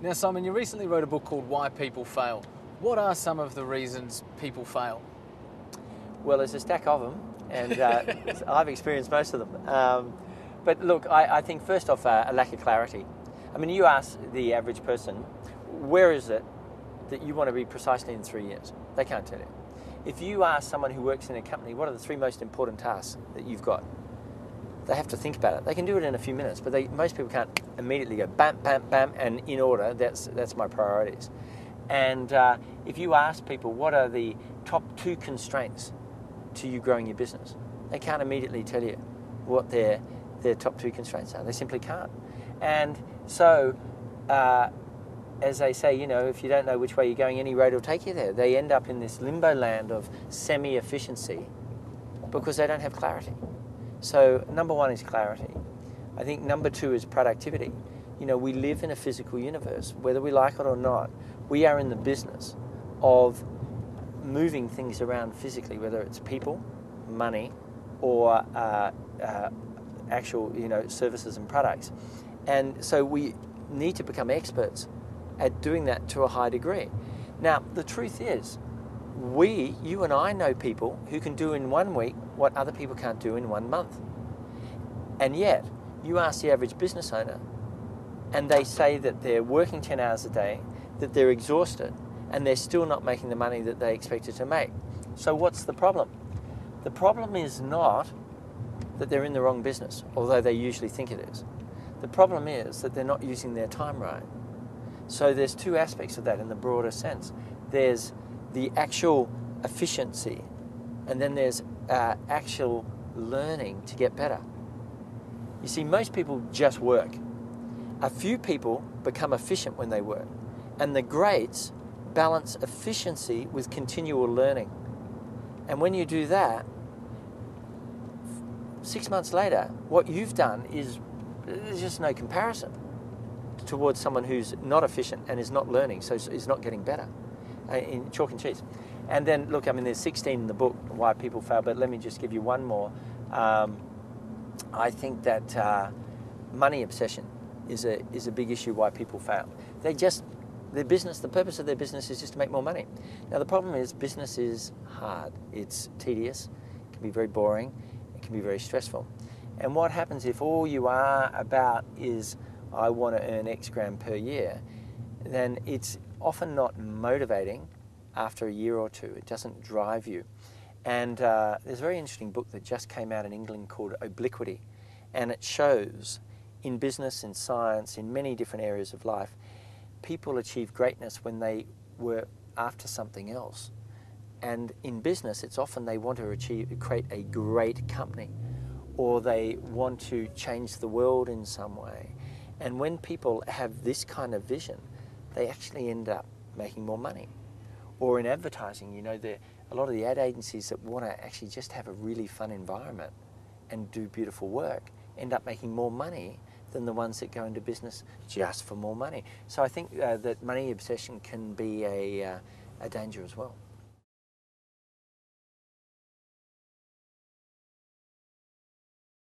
Now, Simon, you recently wrote a book called Why People Fail. What are some of the reasons people fail? Well, there's a stack of them, and I've experienced most of them. But look, I think first off, a lack of clarity. I mean, you ask the average person, where is it that you want to be precisely in 3 years? They can't tell you. If you ask someone who works in a company, what are the 3 most important tasks that you've got? They have to think about it. They can do it in a few minutes, but most people can't immediately go bam, bam, bam, and in order, that's my priorities. And if you ask people what are the top 2 constraints to you growing your business, they can't immediately tell you what their top 2 constraints are. They simply can't. And so, as they say, if you don't know which way you're going, any road will take you there. They end up in this limbo land of semi-efficiency because they don't have clarity. So number 1 is clarity. I think number 2 is productivity. We live in a physical universe. Whether we like it or not, we are in the business of moving things around physically, whether it's people, money, or actual, services and products. And so we need to become experts at doing that to a high degree. Now, the truth is, you and I know people who can do in 1 week what other people can't do in 1 month. And yet, you ask the average business owner, and they say that they're working 10 hours a day, that they're exhausted, and they're still not making the money that they expected to make. So what's the problem? The problem is not that they're in the wrong business, although they usually think it is. The problem is that they're not using their time right. So there's 2 aspects of that in the broader sense. There's the actual efficiency, and then there's actual learning to get better. You see, most people just work. A few people become efficient when they work, and the greats balance efficiency with continual learning. And when you do that, 6 months later, what you've done there's just no comparison towards someone who's not efficient and is not learning, so is not getting better, in chalk and cheese. And then, look, there's 16 in the book, Why People Fail, but let me just give you one more. I think that money obsession is a big issue why people fail. The purpose of their business is just to make more money. Now, the problem is business is hard. It's tedious, it can be very boring, it can be very stressful. And what happens if all you are about is, I want to earn X grand per year, then it's often not motivating after a year or 2. It doesn't drive you. And there's a very interesting book that just came out in England called Obliquity, and it shows in business, in science, in many different areas of life, people achieve greatness when they were after something else. And in business, it's often they want to create a great company, or they want to change the world in some way. And when people have this kind of vision, they actually end up making more money. Or in advertising, a lot of the ad agencies that want to actually just have a really fun environment and do beautiful work end up making more money than the ones that go into business just for more money. So I think that money obsession can be a danger as well.